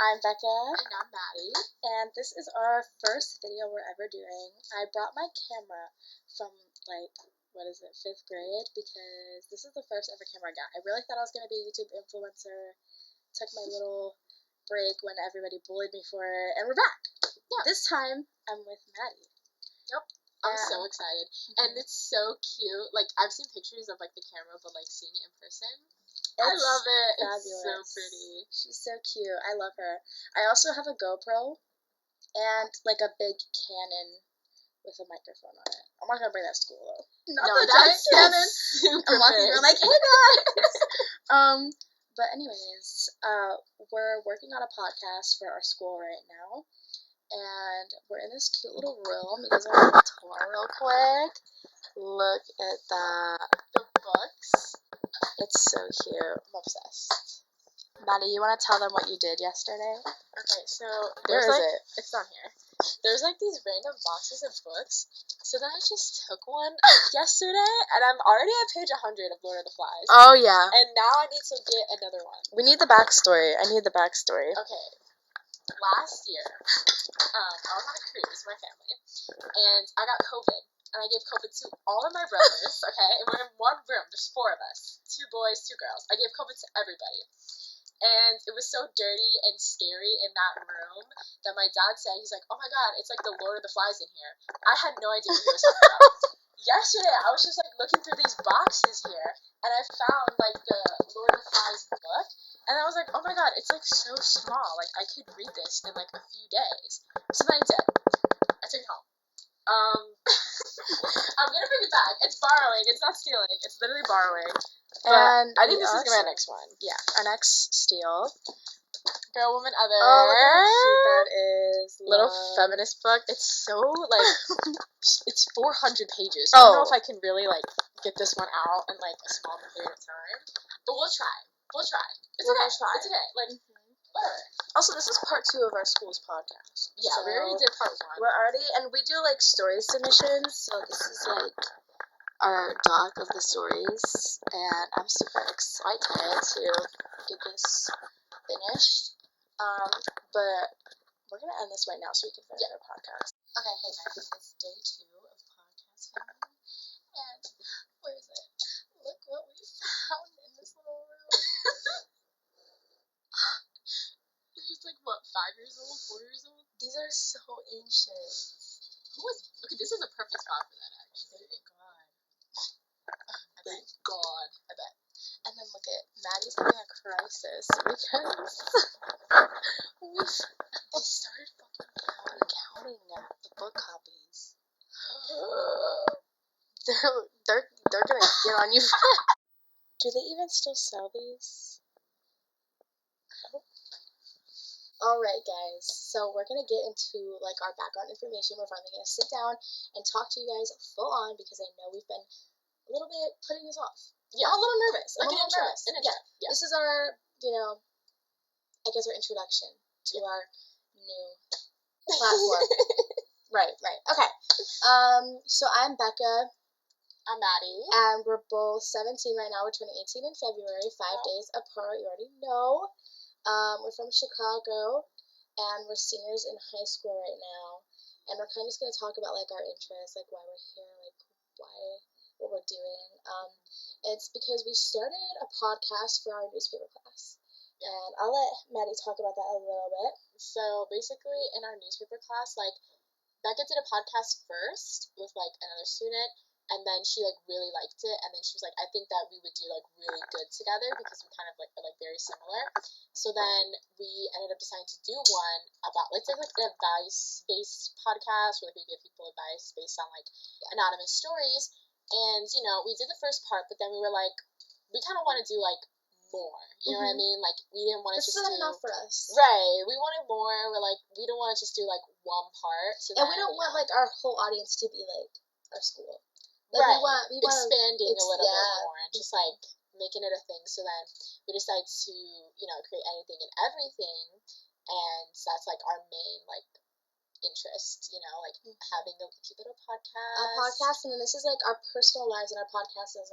I'm Becca. And I'm Maddy. And this is our first video we're ever doing. I brought my camera from, 5th grade, because this is the first ever camera I got. I really thought I was going to be a YouTube influencer. Took my little break when everybody bullied me for it, and we're back. Yeah. This time, I'm with Maddy. Yep. I'm so excited. And it's so cute. I've seen pictures of, the camera, but, seeing it in person, I love it. Fabulous. It's so pretty. She's so cute. I love her. I also have a GoPro and, a big Canon with a microphone on it. I'm not going to bring that to school, though. Not the giant Canon. I'm walking around like, hey, guys! But anyways, we're working on a podcast for our school right now. And we're in this cute little room. You guys want to tour real quick? Look at that. The books. It's so cute. I'm obsessed. Maddy, you want to tell them what you did yesterday? Okay, so Where is it? It's down here. There's these random boxes of books. So then I just took one yesterday, and I'm already at page 100 of Lord of the Flies. Oh, yeah. And now I need to get another one. We need the backstory. I need the backstory. Okay. Last year, I was on a cruise with my family, and I got COVID. And I gave COVID to all of my brothers, okay? And we're in one room. There's 4 of us. 2 boys, 2 girls. I gave COVID to everybody. And it was so dirty and scary in that room that my dad said, he's like, oh my God, it's like the Lord of the Flies in here. I had no idea what he was talking about. Yesterday, I was just looking through these boxes here, and I found the Lord of the Flies book. And I was like, oh my God, it's so small. I could read this in a few days. So then I did. I took it home. I'm gonna bring it back. It's borrowing. It's not stealing. It's literally borrowing. And I think this is gonna be my next one. Yeah, our next steal. Girl, Woman, Other. Oh, look how cute that is. Little feminist book. It's so it's 400 pages. So I don't know if I can really get this one out in a small period of time. But we'll try. We'll try. It's okay. It's okay. Whatever. Also, this is part 2 of our school's podcast. Yeah, so we already did part 1. We're already, and we do story submissions, so this is our doc of the stories, and I'm super excited to get this finished. But we're gonna end this right now so we can finish our podcast. Okay, hey guys, it's day 2 of podcast filming, and where is it? Look what we found in this little room. It's 5 years old, 4 years old? These are so ancient. Okay, this is a perfect spot for that, actually. Thank God. Thank God. I bet. And then look at Maddy's having a crisis because they started fucking counting the book copies. They're gonna get on you. Do they even still sell these? Alright guys, so we're going to get into our background information. We're finally going to sit down and talk to you guys full on because I know we've been a little bit putting this off. Yeah. I'm a little nervous. An intro. Yeah. This is our, I guess our introduction to our new platform. Right. Okay. So I'm Becca. I'm Maddy. And we're both 17 right now. We're turning 18 in February, 5 days apart. You already know. We're from Chicago, and we're seniors in high school right now, and we're kind of just going to talk about, our interests, why we're here, what we're doing. It's because we started a podcast for our newspaper class, and I'll let Maddy talk about that a little bit. So, basically, in our newspaper class, Becca did a podcast first with, another student, and then she, really liked it, and then she was like, I think that we would do, really good together, because we kind of, are, very similar. So then we ended up deciding to do one about, an advice-based podcast, where we give people advice based on, anonymous stories, and, we did the first part, but then we were we kind of want to do, more, you know what I mean? We didn't want to just do... This is enough for us. Right, we wanted more, we're we don't want to just do, one part. So and we don't want, our whole audience to be, our school. Right, we want expanding a little bit more, and just, making it a thing. So then we decided to, create anything and everything, and that's, our main, interest, having a cute little podcast. A podcast, and then this is, our personal lives, and our podcast is,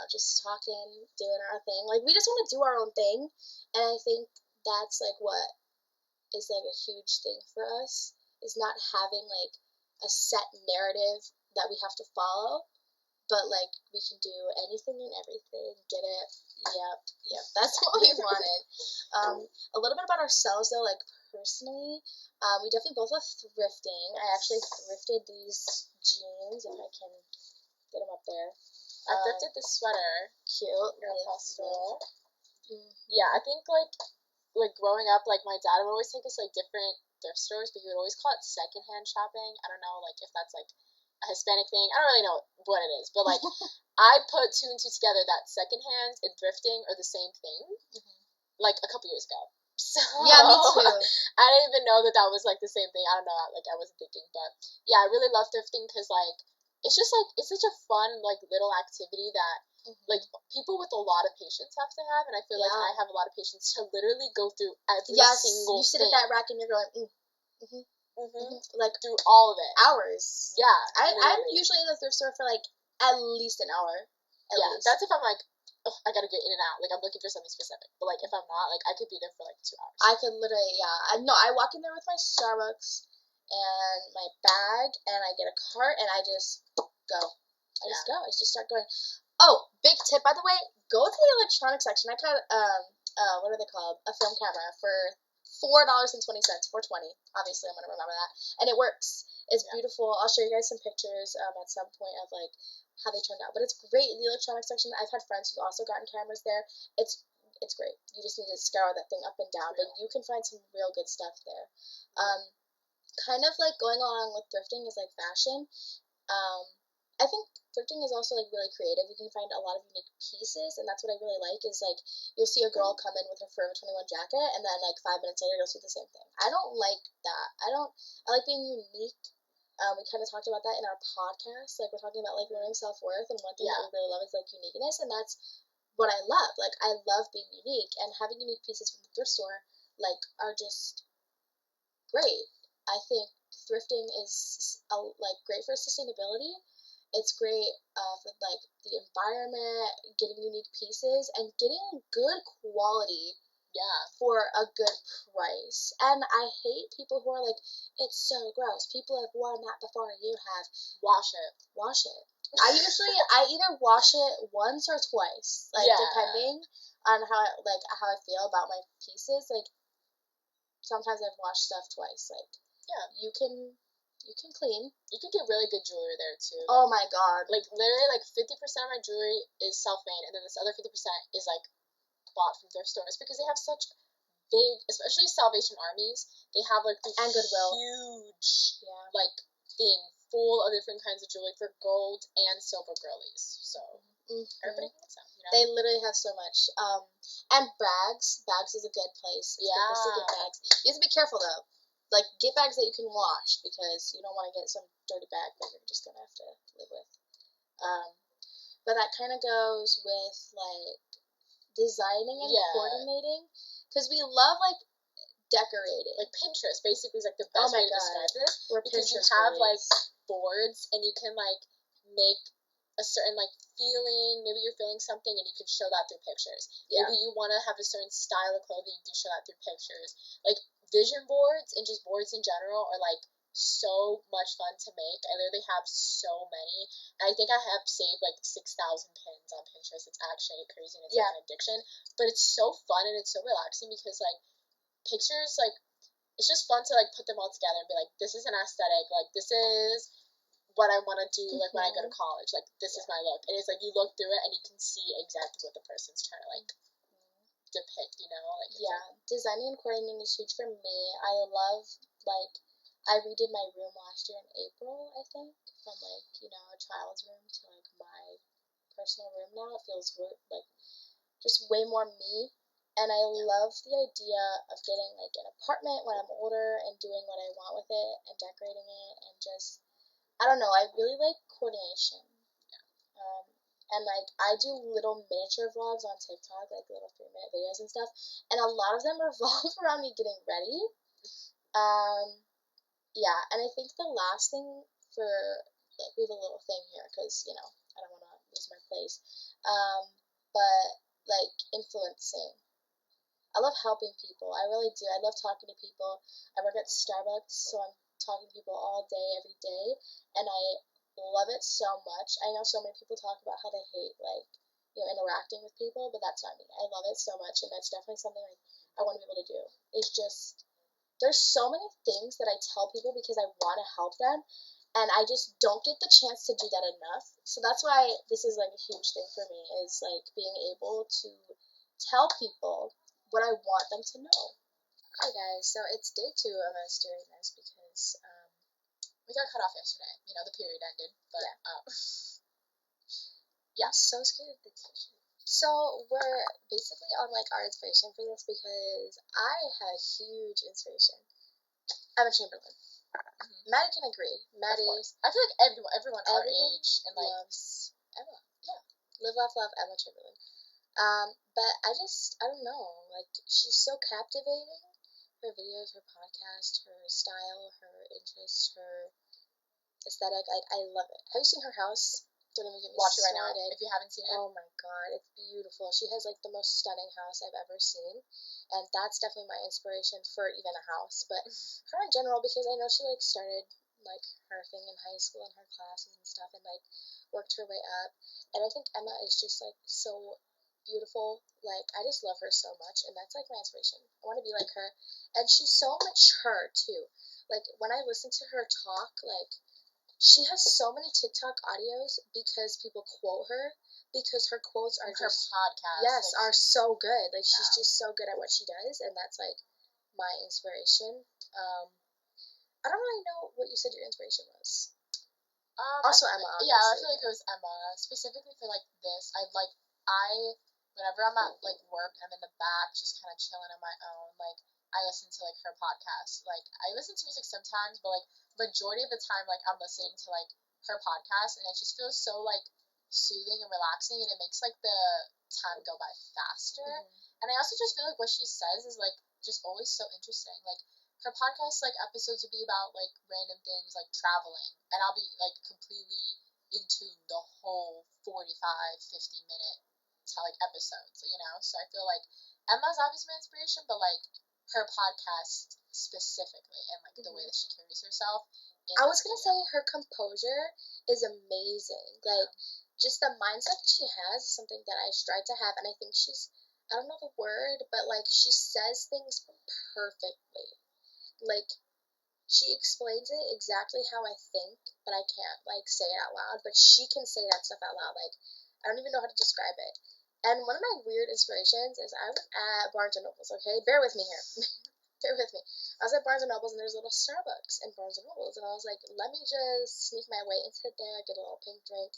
just talking, doing our thing. We just want to do our own thing, and I think that's, like, what is, like, a huge thing for us, is not having, like, a set narrative that we have to follow, but, like, we can do anything and everything, get it? Yep, that's what we wanted. A little bit about ourselves, though, like, personally, we definitely both love thrifting. I actually thrifted these jeans, if I can get them up there. I thrifted the sweater. Cute. Really possible. Mm-hmm. Yeah, I think, like, growing up, like, my dad would always take us to, like, different thrift stores, but he would always call it secondhand shopping. I don't know, like, if that's, like, a Hispanic thing. I don't really know what it is, but, like, I put two and two together that secondhand and thrifting are the same thing, like, a couple years ago. So, yeah, me too. I didn't even know that was, like, the same thing. I don't know, like, I wasn't thinking, but, yeah, I really love thrifting because, like, it's just, like, it's such a fun, like, little activity that, like, people with a lot of patience have to have, and I feel like I have a lot of patience to literally go through every single you sit thing. at that rack and you're going, like, through all of it. Hours. Yeah. I'm usually in the thrift store for, like, at least an hour. At least. That's if I'm, like, oh, I gotta get in and out. Like, I'm looking for something specific. But, like, if I'm not, like, I could be there for, like, 2 hours. I could literally, I walk in there with my Starbucks and my bag, and I get a cart, and I just go. I just start going. Oh, big tip, by the way, go to the electronics section. I got, what are they called? A film camera for $4.20, $4.20. Obviously, I'm going to remember that. And it works. It's beautiful. I'll show you guys some pictures at some point of, like, how they turned out. But it's great in the electronics section. I've had friends who've also gotten cameras there. It's great. You just need to scour that thing up and down. But you can find some real good stuff there. Kind of, like, going along with thrifting is, like, fashion. I think thrifting is also, like, really creative. You can find a lot of unique pieces, and that's what I really like, is, like, you'll see a girl come in with her Forever 21 jacket, and then, like, 5 minutes later, you'll see the same thing. I don't like that. I like being unique. We kind of talked about that in our podcast. Like, we're talking about, like, learning self-worth, and one thing that we really love is, like, uniqueness, and that's what I love. Like, I love being unique, and having unique pieces from the thrift store, like, are just great. I think thrifting is, like, great for sustainability. It's great for, like, the environment, getting unique pieces, and getting good quality for a good price. And I hate people who are like, it's so gross. People have worn that before you have. Wash it. I either wash it once or twice, like, depending on how I feel about my pieces. Like, sometimes I've washed stuff twice. Like, you can clean. You can get really good jewelry there, too. Like, oh, my God. Like, literally, like, 50% of my jewelry is self-made, and then this other 50% is, like, bought from thrift stores, because they have such big, especially Salvation Armies, they have, like, these and Goodwill. huge, like, thing full of different kinds of jewelry for gold and silver girlies. So, everybody can get some, you know? They literally have so much. And bags. Bags is a good place. It's good place to get bags. You have to be careful, though. Like, get bags that you can wash, because you don't want to get some dirty bag that you're just going to have to live with. But that kind of goes with, like, designing and coordinating, because we love, like, decorating. Like, Pinterest, basically, is, like, the best way to describe it. Because you have, like, boards, and you can, like, make a certain, like, feeling. Maybe you're feeling something, and you can show that through pictures. Maybe you want to have a certain style of clothing, you can show that through pictures. Like, vision boards and just boards in general are, like, so much fun to make. I literally have so many. And I think I have saved, like, 6,000 pins on Pinterest. It's actually crazy, and it's like an addiction. But it's so fun, and it's so relaxing, because, like, pictures, like, it's just fun to, like, put them all together and be like, this is an aesthetic. Like, this is what I want to do, like, when I go to college. Like, this is my look. And it's, like, you look through it, and you can see exactly what the person's trying to, like, depict, you know? Like, designing and coordinating is huge for me. I love, like, I redid my room last year in April, I think, from, like, you know, a child's room to, like, my personal room now. It feels, like, just way more me. And I love the idea of getting, like, an apartment when I'm older and doing what I want with it and decorating it, and just, I don't know, I really like coordination. And, like, I do little miniature vlogs on TikTok, like, little 3-minute videos and stuff, and a lot of them revolve around me getting ready. And I think the last thing for, like, we have a little thing here, because, you know, I don't want to lose my place, but, like, influencing. I love helping people. I really do. I love talking to people. I work at Starbucks, so I'm talking to people all day, every day, and I love it so much. I know so many people talk about how they hate, like, interacting with people, but that's not me. I love it so much, and that's definitely something, like, I want to be able to do. It's just, there's so many things that I tell people because I want to help them, and I just don't get the chance to do that enough. So that's why this is, like, a huge thing for me, is, like, being able to tell people what I want them to know. Hey guys, so it's day 2 of us doing this because we got cut off yesterday. The period ended, but yeah, I'm so scared of the teacher. So we're basically on like our inspiration for this because I have a huge inspiration. Emma Chamberlain. Mm-hmm. Maddy can agree. Maddy, I feel like everyone our age and like loves Emma. Yeah, live, laugh, love Emma Chamberlain. But I don't know, like, she's so captivating. Her videos, her podcast, her style, her interests, her aesthetic, I love it. Have you seen her house? Don't even get me Watch it right started. now if you haven't seen it. Oh my god, it's beautiful. She has, like, the most stunning house I've ever seen, and that's definitely my inspiration for even a house, but her in general, because I know she, like, started, like, her thing in high school and her classes and stuff, and, like, worked her way up, and I think Emma is just, like, so beautiful. Like, I just love her so much, and that's, like, my inspiration. I want to be like her, and she's so mature, too. Like, when I listen to her talk, like, she has so many TikTok audios because people quote her, because her quotes are her just, podcast, yes, like, are so good. Like, she's just so good at what she does, and that's, like, my inspiration. I don't really know what you said your inspiration was. Also Emma, obviously. Yeah, I feel like it was Emma. Specifically for, like, this, whenever I'm at, like, work, I'm in the back just kind of chilling on my own, like, I listen to, like, her podcast. Like, I listen to music sometimes, but, like, majority of the time, like, I'm listening to, like, her podcast, and it just feels so, like, soothing and relaxing, and it makes, like, the time go by faster. Mm-hmm. And I also just feel like what she says is, like, just always so interesting. Like, her podcast, like, episodes would be about, like, random things, like, traveling, and I'll be, like, completely into the whole 45, 50-minute like episodes, so I feel like Emma's obviously my inspiration, but like her podcast specifically and like the way that she carries herself. I was gonna say her composure is amazing. Like, just the mindset that she has is something that I strive to have, and I think I don't know the word, but like she says things perfectly. Like, she explains it exactly how I think, but I can't like say it out loud, but she can say that stuff out loud. Like, I don't even know how to describe it. And one of my weird inspirations is I was at Barnes & Noble's, okay? Bear with me here. Bear with me. I was at Barnes & Noble's, and there's a little Starbucks in Barnes & Noble's, and I was like, let me just sneak my way into there, get a little pink drink.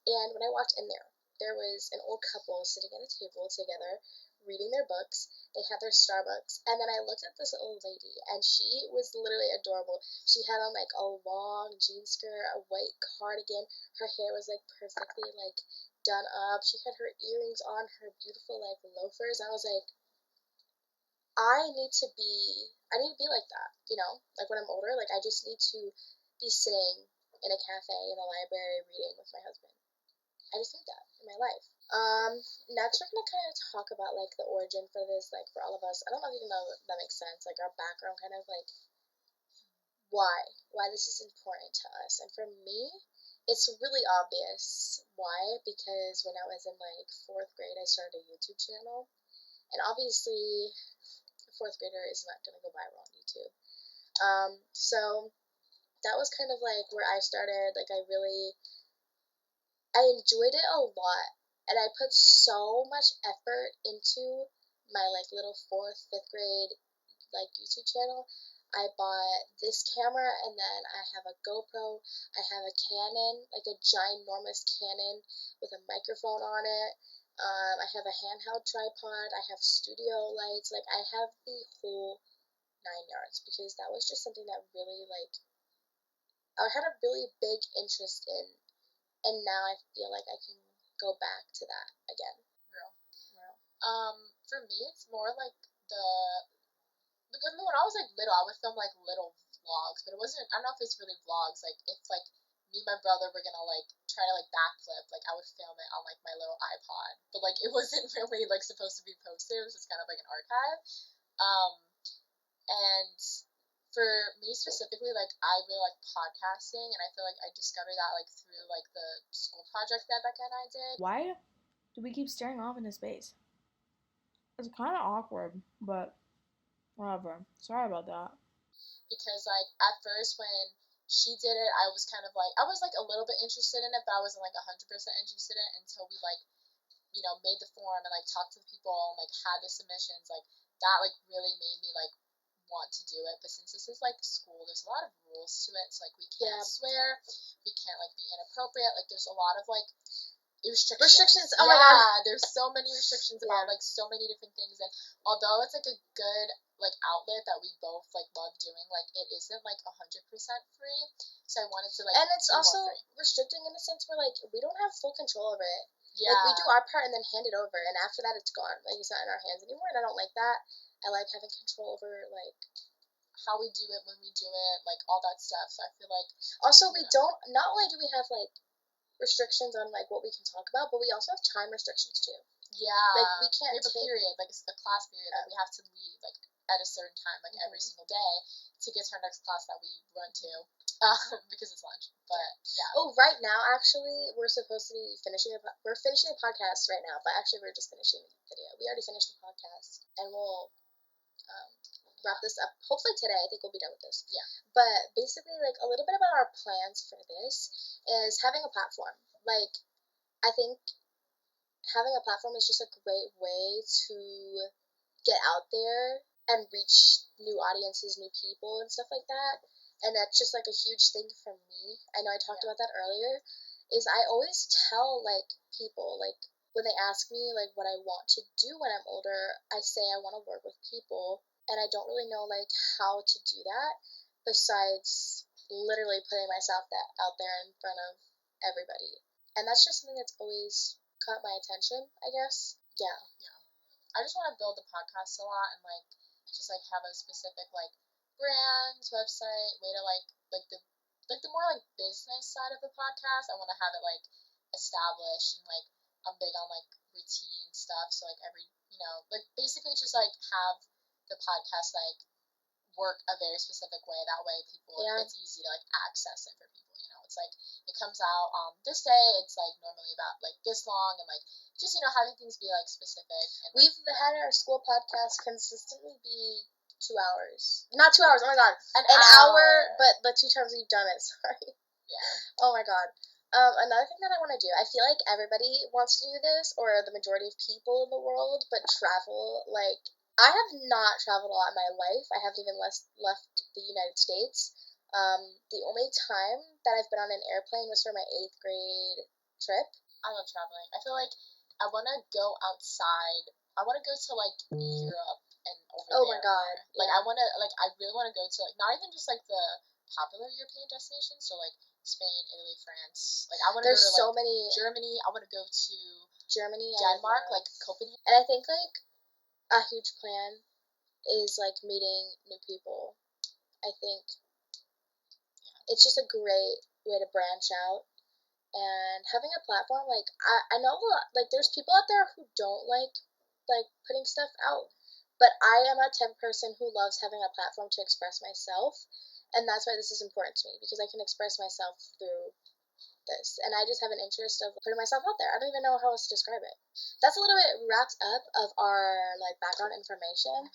And when I walked in there was an old couple sitting at a table together, reading their books. They had their Starbucks, and then I looked at this old lady, and she was literally adorable. She had on, like, a long jean skirt, a white cardigan. Her hair was, like, perfectly, like, done up. She had her earrings on, her beautiful, like, loafers. I was like, I need to be like that, like, when I'm older. Like, I just need to be sitting in a cafe, in a library, reading with my husband. I just need that in my life. Next we're gonna kind of talk about, like, the origin for this, like, for all of us. I don't know if you know if that makes sense, like, our background, kind of, like, why this is important to us. And for me, it's really obvious why, because when I was in, like, 4th grade, I started a YouTube channel, and obviously a 4th grader is not gonna go viral on YouTube. So that was kind of, like, where I started. Like, I enjoyed it a lot, and I put so much effort into my, like, little 4th, 5th grade, like, YouTube channel. I bought this camera, and then I have a GoPro. I have a Canon, like a ginormous Canon with a microphone on it. I have a handheld tripod. I have studio lights. Like, I have the whole 9 yards, because that was just something that really, like, I had a really big interest in, and now I feel like I can go back to that again. Real. For me, it's more like because when I was, like, little, I would film, like, little vlogs, but it wasn't, I don't know if it's really vlogs, like, it's, like, me and my brother were gonna like try to like backflip. Like I would film it on like my little iPod, but like it wasn't really like supposed to be posted. It was just kind of like an archive. Um, and for me specifically, like I really like podcasting, and I feel like I discovered that like through like the school project that Becca and I did. Why do we keep staring off into space? It's kind of awkward, but whatever. Sorry about that. Because like at first when she did it, I was kind of like I was like a little bit interested in it, but I wasn't like 100% interested in it until we like made the form and like talked to the people and like had the submissions. Like that like really made me like want to do it. But since this is like school, there's a lot of rules to it. So like we can't swear, we can't like be inappropriate. Like there's a lot of like restrictions. Oh my god, there's so many restrictions about like so many different things. And although it's like a good like outlet that we both like love doing, like it isn't like 100% free. So I wanted to like, and it's also restricting in the sense where like we don't have full control over it. Yeah, like we do our part and then hand it over, and after that it's gone. Like it's not in our hands anymore, and I don't like that. I like having control over like how we do it, when we do it, like all that stuff. So I feel like also we don't. Not only do we have like restrictions on like what we can talk about, but we also have time restrictions too. Yeah, like we can't have a period, like a class period that we have to leave like at a certain time, like every single day, to get to our next class that we run to, because it's lunch. But yeah. Oh, right now actually we're supposed to be finishing we're finishing a podcast right now, but actually we're just finishing the video. We already finished the podcast, and we'll wrap this up hopefully today. I think we'll be done with this. Yeah. But basically, like a little bit about our plans for this is having a platform. Like I think having a platform is just a great way to get out there and reach new audiences, new people, and stuff like that. And that's just like a huge thing for me. I know I talked about that earlier. Is I always tell like people like when they ask me like what I want to do when I'm older, I say I want to work with people, and I don't really know like how to do that besides literally putting myself out there in front of everybody. And that's just something that's always caught my attention, I guess. Yeah. I just want to build the podcast a lot and like just like have a specific like brand, website, way to like the more like business side of the podcast. I want to have it like established, and like I'm big on like routine stuff. So like every like basically just like have the podcast like work a very specific way. That way people it's easy to like access it for people. It's like it comes out this day. It's like normally about like this long, and like just having things be like specific. And we've had our school podcast consistently be 2 hours. Not 2 hours. Oh my god, an hour. But the 2 times we've done it. Sorry. Yeah. Oh my god. Another thing that I want to do. I feel like everybody wants to do this, or the majority of people in the world, but travel. Like I have not traveled a lot in my life. I haven't even left the United States. The only time that I've been on an airplane was for my 8th grade trip. I love traveling. I feel like I want to go outside. I want to go to like Europe and over there. Oh my god. Like I want to I really want to go to like not even just like the popular European destinations, so like Spain, Italy, France. Like I want to go to like so many Germany. I want to go to Germany, Denmark, like Copenhagen. And I think like a huge plan is like meeting new people. I think it's just a great way to branch out, and having a platform. Like I know like there's people out there who don't like putting stuff out, but I am a type of person who loves having a platform to express myself, and that's why this is important to me, because I can express myself through this, and I just have an interest of putting myself out there. I don't even know how else to describe it. That's a little bit wrapped up of our like background information.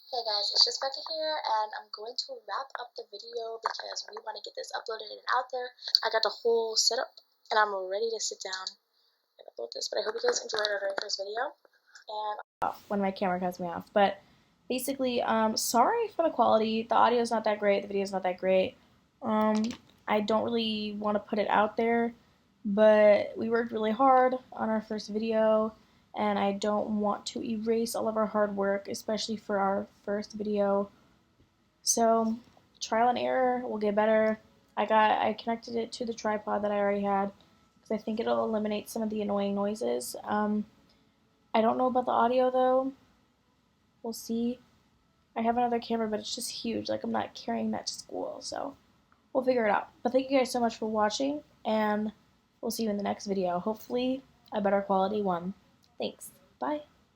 Hey guys, it's just Becca here, and I'm going to wrap up the video because we want to get this uploaded and out there. I got the whole setup, and I'm ready to sit down and upload this, but I hope you guys enjoyed our very first video. And when my camera cuts me off, but basically, sorry for the quality. The audio's not that great, the video's not that great. I don't really want to put it out there, but we worked really hard on our first video, and I don't want to erase all of our hard work, especially for our first video. So, trial and error, we'll get better. I connected it to the tripod that I already had, because I think it'll eliminate some of the annoying noises. I don't know about the audio though. We'll see. I have another camera, but it's just huge. Like I'm not carrying that to school, so we'll figure it out. But thank you guys so much for watching, and we'll see you in the next video. Hopefully a better quality one. Thanks. Bye.